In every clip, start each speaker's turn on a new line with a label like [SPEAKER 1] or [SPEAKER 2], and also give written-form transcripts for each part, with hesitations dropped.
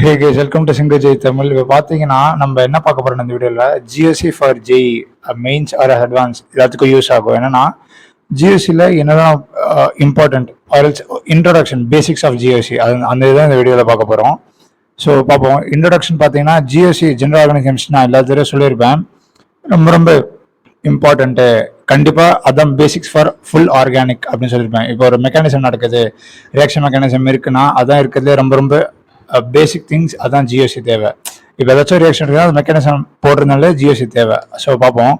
[SPEAKER 1] Hey guys, welcome to single JEE Tamil. இப்போ பார்த்தீங்கன்னா நம்ம என்ன பார்க்க போறோம் இந்த வீடியோவில், GOC for JEE mains or advance எல்லாத்துக்கும் யூஸ் ஆகும். என்னன்னா ஜிஎஸ்சியில் என்னதான் இம்பார்ட்டன்ட் ஆர்எல்ஸ் இன்ட்ரோடக்ஷன் பேசிக்ஸ் ஆஃப் ஜிஎஸ்சி அந்த இதான் இந்த வீடியோவில் பார்க்க போகிறோம். ஸோ பார்ப்போம். இன்ட்ரோடக்ஷன் பார்த்தீங்கன்னா ஜிஎஸ்சி ஜென்ரல் ஆர்கானிசம்ஸ் நான் எல்லாத்தையும் சொல்லியிருப்பேன், ரொம்ப ரொம்ப இம்பார்ட்டன்ட்டு. கண்டிப்பாக அதான் பேசிக்ஸ் ஃபார் ஃபுல் ஆர்கானிக் அப்படின்னு சொல்லியிருப்பேன். இப்போ ஒரு மெக்கானிசம் நடக்குது, ரியாக்ஷன் மெக்கானிசம் இருக்குன்னா அதான் இருக்கிறதுலே ரொம்ப ரொம்ப பேசிக் திங்ஸ். அதான் ஜிஎஸ்சி தேவை. இப்போ ஏதாச்சும் ரியாக்ஷன் இருக்குன்னா அது மெக்கானிசம் போடுறதுனால ஜிஎஸ்சி தேவை. ஸோ பார்ப்போம்.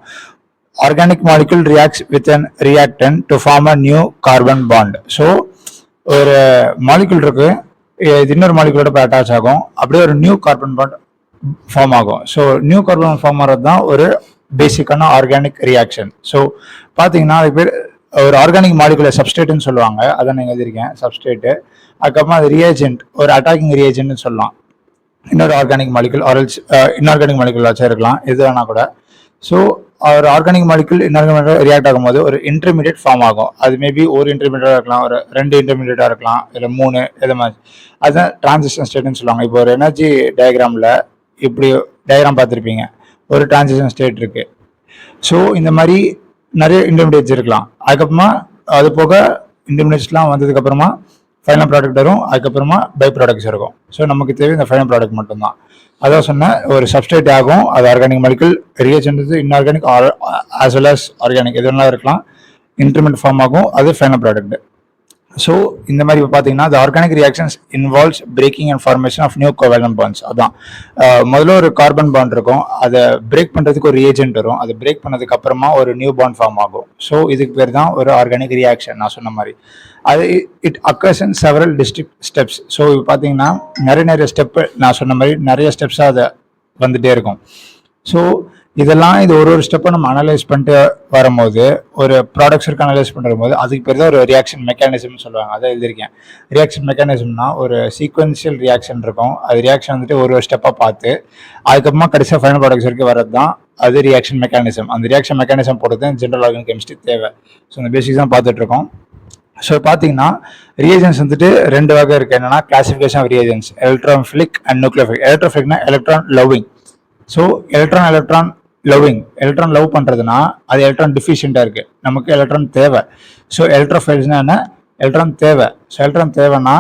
[SPEAKER 1] Organic molecule reacts with an reactant to form a new carbon bond. So ஒரு மாலிகுல் இருக்கு, இது இன்னொரு மாலிகுலோட போய் அட்டாச் ஆகும், அப்படியே ஒரு நியூ கார்பன் பாண்ட் ஃபார்ம் ஆகும். ஸோ நியூ கார்பன் ஃபார்ம் ஆகிறது தான் ஒரு பேசிக்கான ஆர்கானிக் ரியாக்ஷன். ஸோ பார்த்தீங்கன்னா அது பேர் ஒரு ஆர்கானிக் மாலிகுலர் சப்ஸ்டேட்னு சொல்லுவாங்க. அதான் நீங்கள் எழுதியிருக்கேன் சப்ஸ்டேட்டு. அதுக்கப்புறமா அது ரியாஜென்ட், ஒரு அட்டாக்கிங் ரியாஜென்ட்னு சொல்லலாம். இன்னொரு ஆர்கானிக் மாலிகுல் ஆரல்ஸ் இன்ஆர்கானிக் மாலிகுல் வச்சா இருக்கலாம், எது வேணா கூட. ஸோ ஒரு ஆர்கானிக் மாலிகுல் இன்ஆர்கானிக் ரியாக்ட் ஆகும்போது ஒரு இன்டர்மீடியட் ஃபார்ம் ஆகும். அது மேபி ஒரு இன்டர்மீடியட்டாக இருக்கலாம், ஒரு 2 இன்டர்மீடியட்டாக இருக்கலாம், இல்லை 3 இது மாதிரி. அதுதான் டிரான்சிஷன் ஸ்டேட்னு சொல்லுவாங்க. இப்போ ஒரு எனர்ஜி டயக்ராமில் இப்படி டயக்ராம் பார்த்துருப்பீங்க, ஒரு டிரான்சிஷன் ஸ்டேட் இருக்கு. ஸோ இந்த மாதிரி நிறைய இன்டர்மீடியட்ஸ் இருக்கலாம். அதுக்கப்புறமா அது போக இன்டர்மீடியட்ஸ்லாம் வந்ததுக்கப்புறமா ஃபைனல் ப்ராடக்ட் வரும். அதுக்கப்புறமா பை ப்ராடக்ட்ஸ் இருக்கும். ஸோ நமக்கு தேவை இந்த ஃபைனல் ப்ராடக்ட் மட்டும்தான். அதான் சொன்னேன், ஒரு சப்ஸ்டேட் ஆகும், அது organic molecule. Reagent inorganic as well as organic எது வேணாலும் இருக்கலாம். இன்டர்மீடியட் ஃபார்ம் ஆகும், அது ஃபைனல் ப்ராடக்ட். ஸோ இந்த மாதிரி இப்போ பார்த்தீங்கன்னா the organic reactions involves breaking and formation of new covalent bonds. அதான் முதல்ல ஒரு கார்பன் பாண்ட் இருக்கும், அதை பிரேக் பண்ணுறதுக்கு ஒரு ரியேஜென்ட் வரும். அதை பிரேக் பண்ணதுக்கு அப்புறமா ஒரு நியூ பாண்ட் ஃபார்ம் ஆகும். ஸோ இதுக்கு பேர் தான் ஒரு ஆர்கானிக் ரியாக்ஷன். நான் சொன்ன மாதிரி அது it occurs in several district steps. So இப்போ பார்த்தீங்கன்னா நிறைய ஸ்டெப்பு, நான் சொன்ன மாதிரி நிறைய ஸ்டெப்ஸாக அதை வந்துட்டே இருக்கும். ஸோ இதெல்லாம் இது ஒரு ஸ்டெப்பை நம்ம அனலைஸ் பண்ணிட்டு வரும்போது, ஒரு ப்ராடக்ட்ஸ் இருக்கு அனலைஸ் பண்ணும்போது அதுக்கு பேர் தான் ஒரு ரியாக்ஷன் மெக்கானிசம்னு சொல்லுவாங்க. அதை எழுதியிருக்கேன். ரியாக்ஷன் மெக்கானிசம்னா ஒரு சீக்வன்ஷியல் ரியாக்ஷன் இருக்கும். அது ரியாக்ஷன் வந்துட்டு ஒரு ஸ்டெப்பாக பார்த்து அதுக்கப்புறமா கடைசியாக ஃபைனல் ப்ராடக்ட்ஸ் வரைக்கும் வரது தான் அது ரியாக்ஷன் மெக்கானிசம். அந்த ரியாக்ஷன் மெக்கானிசம் போடுறது தான் ஜென்ரல் ஆர்கானிக் கெமிஸ்ட்ரி தேவை. ஸோ இந்த பேசிக்ஸ் தான் பார்த்துட்டு இருக்கோம். ஸோ பார்த்தீங்கன்னா ரியாஜென்ட்ஸ் வந்துட்டு 2 வகை இருக்குது. என்னன்னா classification of reagents, electrophilic and nucleophilic. எலக்ட்ரோஃபிலிக்னா electron loving. So electron loving, electron love பண்ணுறதுனா அது எலக்ட்ரான் டிஃபிஷியண்டாக இருக்குது, நமக்கு எலக்ட்ரான் தேவை. ஸோ எலக்ட்ரோஃபைல்ஸ்னா என்ன, எலக்ட்ரான் தேவை. ஸோ எலக்ட்ரான் தேவைன்னா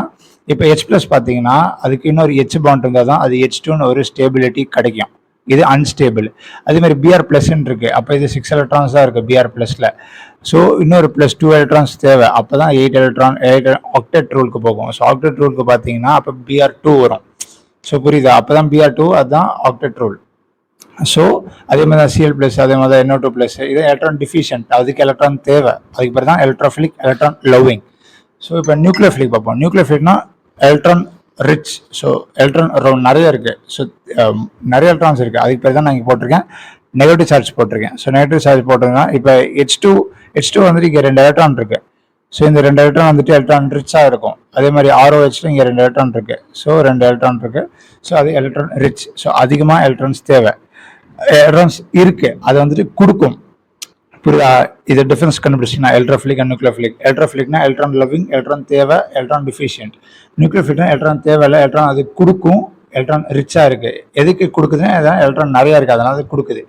[SPEAKER 1] இப்போ H+ பார்த்தீங்கன்னா அதுக்கு இன்னொரு H பாண்ட் இருந்தால் தான் அது H2ன்னு ஒரு ஸ்டேபிலிட்டி கிடைக்கும். இது அன்ஸ்டேபிள். அதேமாதிரி Br+ இருக்கு, அப்போ இது 6 எலக்ட்ரான்ஸ் தான் இருக்குது Br+ல. ஸோ இன்னொரு +2 எலக்ட்ரான்ஸ் தேவை, அப்போ தான் 8 ஆக்டெட் ரூலுக்கு போகும். ஸோ ஆக்டெட் ரூலுக்கு பார்த்தீங்கன்னா அப்போ Br2 வரும். ஸோ புரியுதா, அப்போ தான் Br2, அதுதான் ஆக்டெட் ரூல். ஸோ அதே மாதிரி தான் Cl+, அதே மாதிரி தான் NO2+. இது எலக்ட்ரான் டிஃபிஷியன்ட், அதுக்கு எலக்ட்ரான் தேவை. அதுக்கு பேர் தான் எலக்ட்ரோஃபிலிக், எலக்ட்ரான் லவ்விங். ஸோ இப்போ நியூக்ளியோஃபிலிக் பார்ப்போம். நியூக்ளியோஃபிலிக்னா எலக்ட்ரான் ரிச். ஸோ எலக்ட்ரான் நிறைய இருக்குது. ஸோ நிறைய எலக்ட்ரான்ஸ் இருக்குது, அதுக்கு பேர் தான் நான் இங்கே போட்டிருக்கேன் நெகட்டிவ் சார்ஜ் போட்டிருக்கேன். ஸோ நெகட்டிவ் சார்ஜ் போட்டிருந்தா இப்போ H2 வந்துட்டு இங்கே 2 எலக்ட்ரான் இருக்குது. ஸோ இந்த 2 எலக்ட்ரான் வந்துட்டு எலக்ட்ரான் ரிச்சாக இருக்கும். அதே மாதிரி ROHல இங்கே 2 எலக்ட்ரான் இருக்குது. ஸோ 2 எலக்ட்ரான் இருக்குது. ஸோ அது எலக்ட்ரான் ரிச். ஸோ அதிகமாக எலக்ட்ரான்ஸ் தேவை, எலக்ட்ரான்ஸ் இருக்கு, அதை வந்துட்டு கொடுக்கும். புரியுதா, இது டிஃபரன்ஸ் கண்டுபிடிச்சிங்கன்னா எலக்ட்ரோஃபிலிக் அண்ட் நியூக்ளியோஃபிலிக். எலக்ட்ரோஃபிலிக்னா எலக்ட்ரான் லவ்விங், எலக்ட்ரான் தேவை, எலக்ட்ரான் டிஃபிஷியன்ட். நியூக்ளியோஃபிலிக்னா எலக்ட்ரான் தேவையில்லை, எலக்ட்ரான் அது கொடுக்கும், எலக்ட்ரான் ரிச்சாக இருக்குது. எதுக்கு கொடுக்குதுன்னா அதான் எலக்ட்ரான் நிறையா இருக்குது, அதனால அது கொடுக்குது.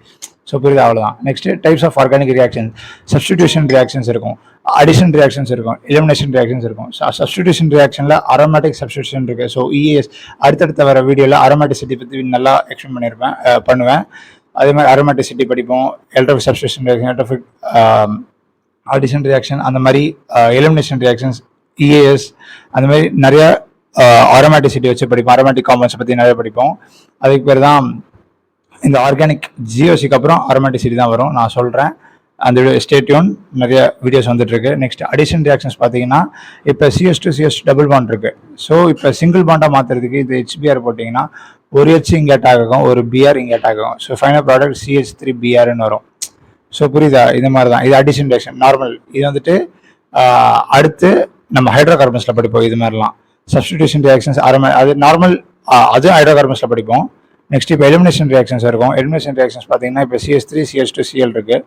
[SPEAKER 1] ஸோ புரியுது, அவ்வளோதான். Next types of organic reaction. Substitution reactions இருக்கும், அடிஷன் ரியாக்ஷன்ஸ் இருக்கும், எலிமினேஷன் ரியாக்ஷன்ஸ் இருக்கும். சப்ஸ்டிடியூஷன் ரியாக்ஷனில் அரோமேட்டிக் சப்ஸ்டிடியூஷன் இருக்குது. ஸோ EAS அடுத்தடுத்த வர வீடியோவில் அரோமேட்டிசிட்டி பற்றி நல்லா எக்ஸ்பிளைன் பண்ணுவேன். அதே மாதிரி அரோமேட்டிசிட்டி படிப்போம், electrophilic substitution reaction, electrophilic addition reaction, அந்த மாதிரி எலிமினேஷன் ரியாக்ஷன்ஸ், EAS, அந்த மாதிரி நிறைய அரோமேட்டிசிட்டி வச்சு படிப்போம். அரோமேட்டிக் காம்பவுண்ட்ஸ் பற்றி நிறைய படிப்போம். அதுக்கு பேர் தான் இந்த ஆர்கானிக் ஜிஓசிக்கு அப்புறம் அரோமேட்டிசிட்டி தான் வரும், நான் சொல்கிறேன். அந்த ஸ்டே டியூன், நிறைய வீடியோஸ் வந்துட்டு இருக்கு. நெக்ஸ்ட் அடிஷன் ரியாக்ஷன்ஸ் பார்த்தீங்கன்னா இப்போ CS2 டபுள் பாண்ட் இருக்கு. ஸோ இப்போ சிங்கிள் பாண்டாக மாற்றுறதுக்கு இது HBr போட்டிங்கன்னா ஒரு H இங்கே அட்டாக் ஆகும், ஒரு Br இங்கே அட்டாக் ஆகும். ஸோ ஃபைனல் ப்ராடக்ட் CH3Brன்னு வரும். ஸோ புரியுதா, இந்த மாதிரி தான் இது அடிஷன் ரியாக்ஷன் நார்மல். இது வந்துட்டு அடுத்து நம்ம ஹைட்ரோ கார்பன்ஸில் படிப்போம். இது மாதிரிலாம் சப்ஸ்டிடியூஷன் ரியாக்ஷன்ஸ் அது நார்மல், அதுவும் ஹைட்ரோ கார்பன்ஸில் படிப்போம். நெக்ஸ்ட் இப்போ எலிமினேஷன் ரியாக்ஷன்ஸ் இருக்கும். எலிமினேஷன் ரியாக்ஷன்ஸ் பார்த்தீங்கன்னா இப்போ CH3 CH2 Cl இருக்கு.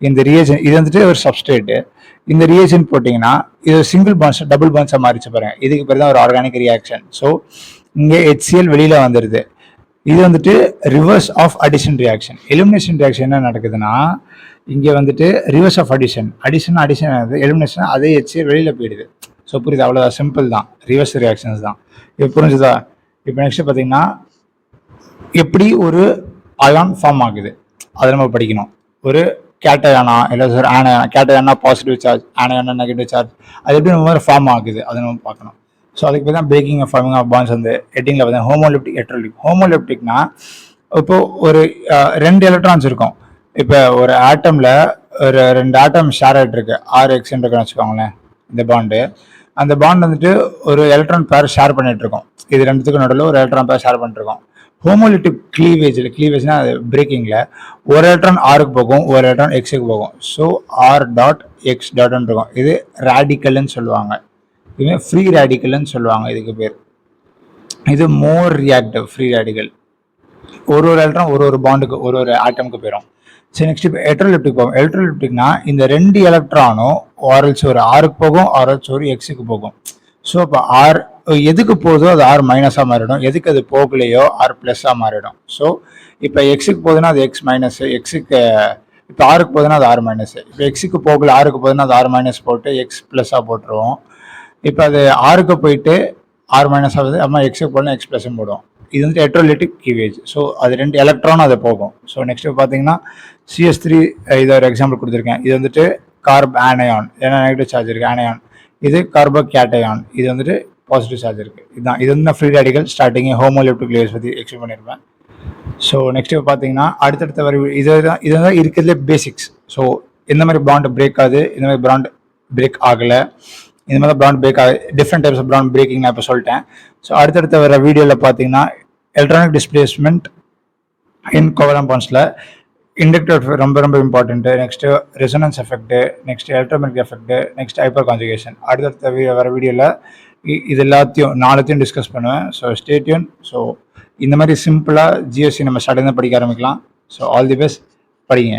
[SPEAKER 1] இந்த ரியேஜன் இது வந்துட்டு ஒரு சப்ஸ்ட்ரேட்டு. இந்த ரியேஜன் போட்டிங்கன்னா இது சிங்கிள் பாண்ட்ஸ் டபுள் பாண்ட்ஸாக மாறிச்சு பாருங்க. இதுக்கு பேர் தான் ஒரு ஆர்கானிக் ரியாக்ஷன். ஸோ இங்கே HCl வெளியில் வந்துடுது. இது வந்துட்டு reverse of addition reaction. Elimination reaction என்ன நடக்குதுன்னா, இங்கே வந்துட்டு ரிவர்ஸ் ஆஃப் அடிஷன் ஆகுது, எலிமினேஷன் அதே HCl வெளியில் போயிடுது. ஸோ புரியுது, அவ்வளோ சிம்பிள் தான், ரிவர்ஸ் ரியாக்ஷன்ஸ் தான். இப்போ புரிஞ்சுதா? இப்போ நெக்ஸ்ட் பார்த்தீங்கன்னா எப்படி ஒரு அயான் ஃபார்ம் ஆகுது அதை நம்ம படிக்கணும். ஒரு கேட்டயானா இல்லை சார் ஆனயானா, கேட்டயானா பாசிட்டிவ் சார்ஜ், ஆனயானா நெகட்டிவ் சார்ஜ், அது எப்படி நம்ம ஃபார்ம் ஆகுது அதை நம்ம பார்க்கணும். ஸோ அதுக்கு பேர் தான் breaking of forming of bonds. வந்து ஹெட்டிங்கில் பார்த்தீங்கன்னா ஹோமோலிப்டிக், ஹெட்ரோலிப்டிக். ஹோமோலிப்டிக்னா இப்போ ஒரு 2 எலக்ட்ரான்ஸ் இருக்கும். இப்போ ஒரு ஆட்டமில் ஒரு 2 ஆட்டம் ஷேர் ஆகிட்டு இருக்கு, RX இருக்குன்னு வச்சுக்கோங்களேன். இந்த பாண்டு, அந்த பாண்ட் வந்துட்டு ஒரு எலக்ட்ரான் பேர் ஷேர் பண்ணிட்டு இருக்கோம். இது ரெண்டுத்துக்கும் நடுவில் ஒரு எலக்ட்ரான் பேர் ஷேர் பண்ணிட்டு இருக்கோம். ஹோமோலிட்டிக் கிளீவேஜ்னா அது பிரேக்கிங்கில் ஒரு எலக்ட்ரான் ஆருக்கு போகும், ஒரு எலக்ட்ரான் எக்ஸுக்கு போகும். ஸோ ஆர் டாட் எக்ஸ் டாட்னு இருக்கும். இது ரேடிக்கல்னு சொல்லுவாங்க, இதுவே ஃப்ரீ ரேடிக்கல்னு சொல்லுவாங்க இதுக்கு பேர். இது மோர் ரியாக்டிவ் ஃப்ரீ ரேடிக்கல். ஒரு எலக்ட்ரான் ஒரு பாண்டுக்கு ஒரு ஆட்டமுக்கு போயிடும். சரி, நெக்ஸ்ட் இப்போ ஹெட்ரோலிப்டிக் போகும். ஹெட்ரோலிப்டிக்னா இந்த 2 எலக்ட்ரானும் ஆர்எல்ஸ் ஒரு ஆருக்கு போகும், ஆர்எல்ஸ் ஒரு எக்ஸுக்கு போகும். ஸோ இப்போ ஆர் எதுக்கு போகுதோ அது ஆர் மைனஸாக மாறிடும், எதுக்கு அது போகலையோ ஆர் ப்ளஸ்ஸாக மாறிடும். ஸோ இப்போ எக்ஸுக்கு போகுதுன்னா அது எக்ஸ் மைனஸ், எக்ஸுக்கு இப்போ ஆருக்கு போகுதுன்னா அது ஆர் மைனஸ். இப்போ எக்ஸுக்கு போகல ஆருக்கு போகுதுன்னா அது ஆர் மைனஸ் போட்டு எக்ஸ் ப்ளஸ்ஸாக போட்டுருவோம். இப்போ அது ஆருக்கு போயிட்டு ஆர் மைனஸ் ஆகுது, அம்மா எக்ஸுக்கு போகலாம் எக்ஸ் ப்ளஸ்ஸும் போடுவோம். இது வந்து ஹெட்ரோலிட்டிக் கிளீவேஜ். ஸோ அது 2 எலக்ட்ரானும் அது போகும். ஸோ நெக்ஸ்ட் பார்த்தீங்கன்னா CS3, இதை ஒரு எக்ஸாம்பிள் கொடுத்துருக்கேன். இது வந்துட்டு கார்ப் ஆனயான், ஏன்னா நெகட்டிவ் சார்ஜ் இருக்குது ஆனயான். இது கார்போ கேட்டயான், இது வந்துட்டு பாசிட்டிவ் சார்ஜ் இருக்குது. இதுதான், இது வந்து நான் ஃப்ரீ ரேடிக்கல் ஸ்டார்டிங் ஹோமோலிப்டிக் கிளீவேஜ் பற்றி எக்ஸ்பிளைன் பண்ணியிருப்பேன். ஸோ நெக்ஸ்ட் பார்த்தீங்கன்னா அடுத்தடுத்த வர இதுதான் இருக்கிறதுலே பேசிக்ஸ். ஸோ எந்த மாதிரி பாண்ட் பிரேக் ஆகுது, இந்த மாதிரி பாண்ட் பிரேக் ஆகலை, இந்த மாதிரி பாண்ட் பிரேக் ஆகுது, different types of bond breaking நான் இப்போ சொல்லிட்டேன். ஸோ அடுத்தடுத்த வர வீடியோவில் பார்த்தீங்கன்னா எலக்ட்ரானிக் டிஸ்பிளேஸ்மெண்ட் இன் கோவலன்ட் பாண்ட்ஸில் இண்டக்டர் ரொம்ப ரொம்ப important, next resonance effect, next electromagnetic effect, next hyperconjugation. அடுத்தடுத்த வர வீடியோவில் இது எல்லாத்தையும் 4த்தையும் டிஸ்கஸ் பண்ணுவேன். So stay tuned. ஸோ இந்த மாதிரி சிம்பிளாக GSC நம்ம ஸ்டார்டிங் தான் படிக்க ஆரம்பிக்கலாம். ஸோ ஆல் தி பெஸ்ட், படிங்க.